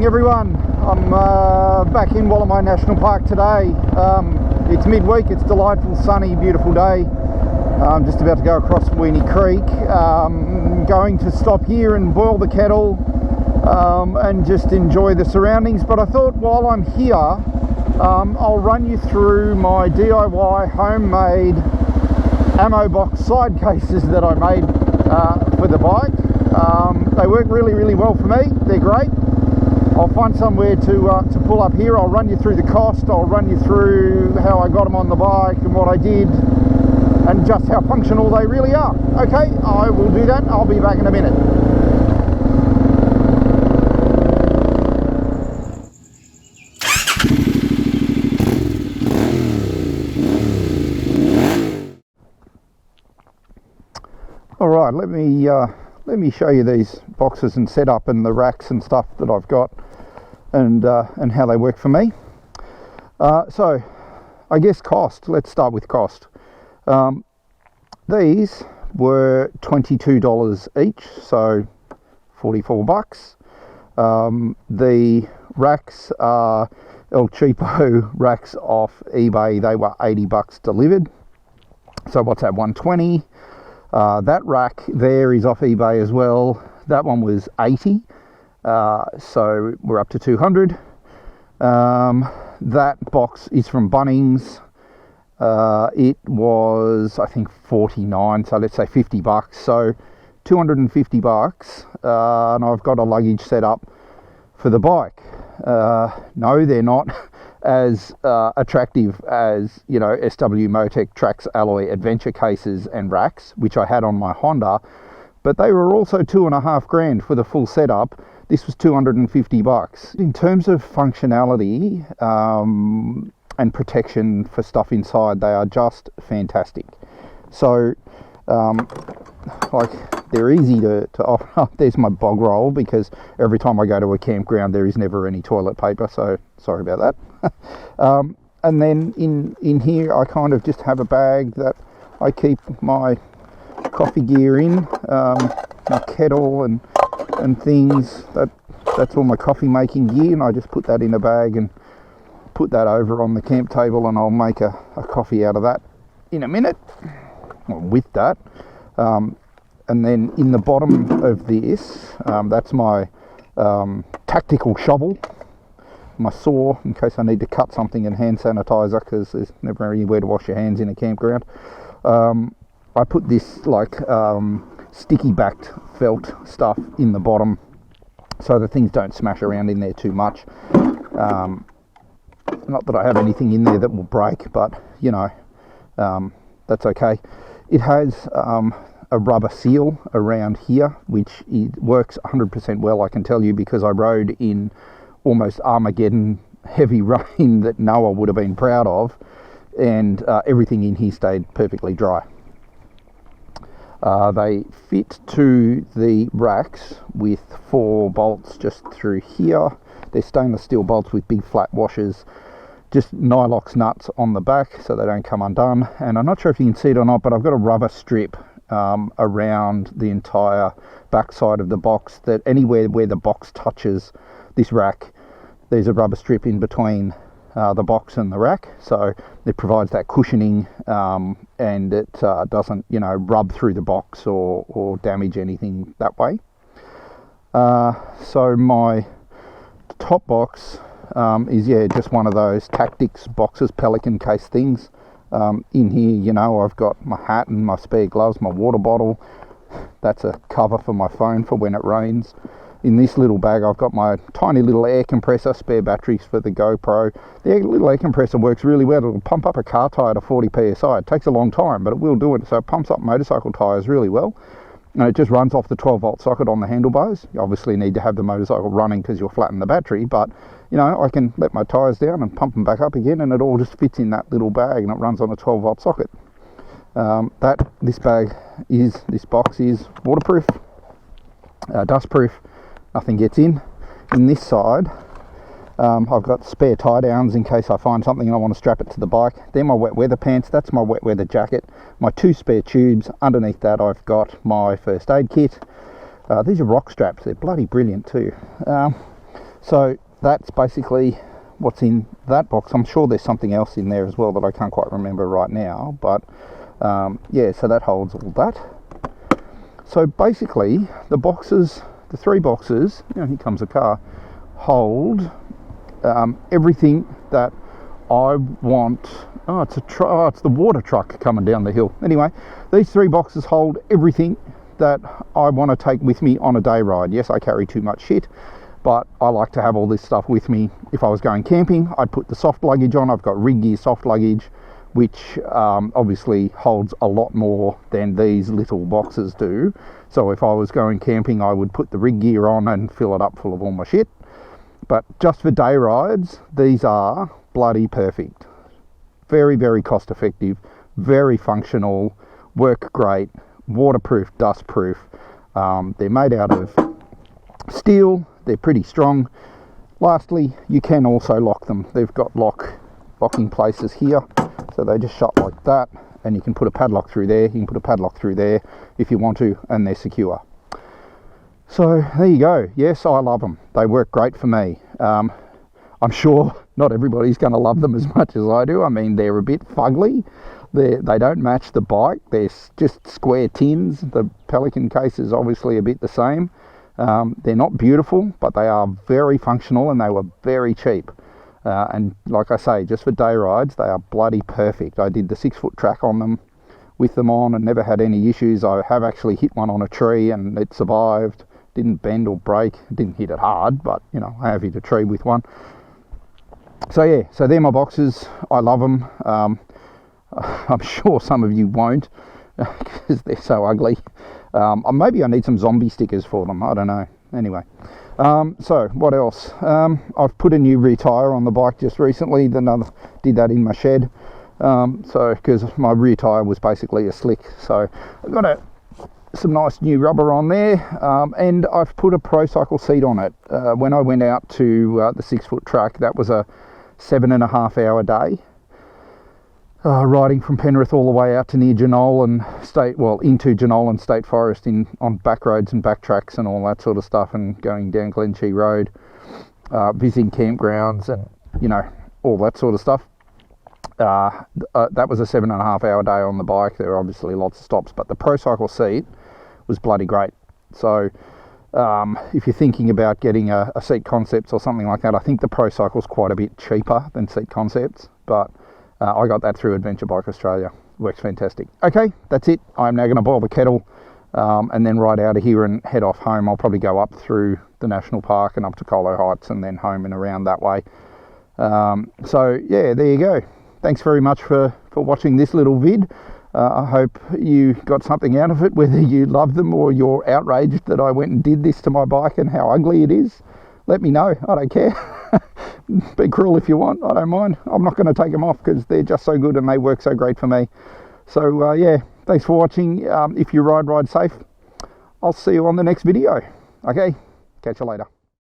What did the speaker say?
everyone. I'm back in Wallamai National Park today. It's midweek, it's delightful, sunny, beautiful day. I'm just about to go across Weenie Creek. Going to stop here and boil the kettle and just enjoy the surroundings. But I thought while I'm here, I'll run you through my DIY homemade ammo box side cases that I made for the bike. They work really well for me. They're great. I'll find somewhere to pull up here. I'll run you through the cost. I'll run you through how I got them on the bike and what I did and just how functional they really are. Okay, I will do that. I'll be back in a minute. All right, let me show you these boxes and setup and the racks and stuff that I've got and how they work for me. So I guess cost. Let's start with cost. These were $22 each, so 44 bucks. The racks are El Cheapo racks off eBay. They were 80 bucks delivered. So what's that, 120? That rack there is off eBay as well. That one was 80, so we're up to 200. That box is from Bunnings. It was, I think, 49, so let's say 50 bucks. So 250 bucks, and I've got a luggage set up for the bike. No, they're not as attractive as, you know, SW Motec Trax Alloy adventure cases and racks, which I had on my Honda, but they were also $2.5 grand for the full setup. This was 250 bucks. In terms of functionality and protection for stuff inside, they are just fantastic. So like, they're easy to offer up. There's my bog roll, because every time I go to a campground there is never any toilet paper, so sorry about that. And then in here I kind of just have a bag that I keep my coffee gear in, my kettle and things. That's all my coffee making gear, and I just put that in a bag and put that over on the camp table, and I'll make a coffee out of that in a minute, or with that. And then in the bottom of this, that's my tactical shovel, my saw in case I need to cut something, and hand sanitizer, because there's never anywhere to wash your hands in a campground. I put this like sticky backed felt stuff in the bottom so the things don't smash around in there too much. Not that I have anything in there that will break, but you know, that's okay. It has a rubber seal around here, which works 100% well, I can tell you, because I rode in almost Armageddon heavy rain that Noah would have been proud of, and everything in here stayed perfectly dry. They fit to the racks with 4 bolts just through here. They're stainless steel bolts with big flat washers, just Nylox nuts on the back so they don't come undone. And I'm not sure if you can see it or not, but I've got a rubber strip around the entire back side of the box, that anywhere where the box touches this rack, there's a rubber strip in between the box and the rack, so it provides that cushioning, and it doesn't, you know, rub through the box or damage anything that way. So my top box is, yeah, just one of those Tactics boxes, Pelican case things. In here, you know, I've got my hat and my spare gloves, my water bottle. That's a cover for my phone for when it rains. In this little bag I've got my tiny little air compressor, spare batteries for the GoPro. The little air compressor works really well. It'll pump up a car tyre to 40 psi. It takes a long time, but it will do it. So it pumps up motorcycle tyres really well. And it just runs off the 12-volt socket on the handlebars. You obviously need to have the motorcycle running because you'll flatten the battery, but you know, I can let my tyres down and pump them back up again, and it all just fits in that little bag, and it runs on a 12-volt socket. This box is waterproof, dustproof, nothing gets in. In this side, I've got spare tie downs in case I find something and I want to strap it to the bike. They're my wet weather pants, that's my wet weather jacket, my 2 spare tubes. Underneath that I've got my first aid kit. These are rock straps, they're bloody brilliant too. So that's basically what's in that box. I'm sure there's something else in there as well that I can't quite remember right now, but yeah, so that holds all that. So basically the boxes, the 3 boxes, here comes a car, hold everything that I want. It's the water truck coming down the hill. Anyway, these 3 boxes hold everything that I want to take with me on a day ride. Yes, I carry too much shit, but I like to have all this stuff with me. If I was going camping, I'd put the soft luggage on. I've got rig gear soft luggage, which obviously holds a lot more than these little boxes do. So if I was going camping, I would put the rig gear on and fill it up full of all my shit. But just for day rides, these are bloody perfect. Very, very cost effective, very functional, work great, waterproof, dustproof. They're made out of steel, they're pretty strong. Lastly, you can also lock them. They've got locking places here, so they just shut like that, and you can put a padlock through there, you can put a padlock through there if you want to, and they're secure. So there you go. Yes, I love them. They work great for me. I'm sure not everybody's going to love them as much as I do. I mean, they're a bit fugly. They don't match the bike. They're just square tins. The Pelican case is obviously a bit the same. They're not beautiful, but they are very functional, and they were very cheap. And like I say, just for day rides, they are bloody perfect. I did the 6-foot track on them with them on and never had any issues. I have actually hit one on a tree and it survived. Didn't bend or break. Didn't hit it hard, but you know, I have hit a tree with one. So yeah, so they're my boxes. I love them. I'm sure some of you won't because they're so ugly. Maybe I need some zombie stickers for them. I don't know. Anyway, so what else? I've put a new rear tyre on the bike just recently. Then I did that in my shed. So because my rear tyre was basically a slick, so I've got some nice new rubber on there, and I've put a Pro Cycle seat on it. When I went out to the 6-foot track, that was a 7.5 hour day, riding from Penrith all the way out to near Genolan into Genolan State Forest on back roads and back tracks and all that sort of stuff, and going down Glenshee Road, visiting campgrounds and you know, all that sort of stuff. That was a 7.5 hour day on the bike. There were obviously lots of stops, but the Pro Cycle seat was bloody great. So if you're thinking about getting a Seat Concepts or something like that, I think the Pro Cycle's quite a bit cheaper than Seat Concepts, but I got that through Adventure Bike Australia. Works fantastic. Okay, that's it. I'm now going to boil the kettle and then ride out of here and head off home. I'll probably go up through the National Park and up to Colo Heights and then home and around that way. So yeah, there you go. Thanks very much for watching this little vid. I hope you got something out of it, whether you love them or you're outraged that I went and did this to my bike and how ugly it is. Let me know. I don't care. Be cruel if you want. I don't mind. I'm not going to take them off because they're just so good and they work so great for me. So yeah, thanks for watching. If you ride safe. I'll see you on the next video. Okay, catch you later.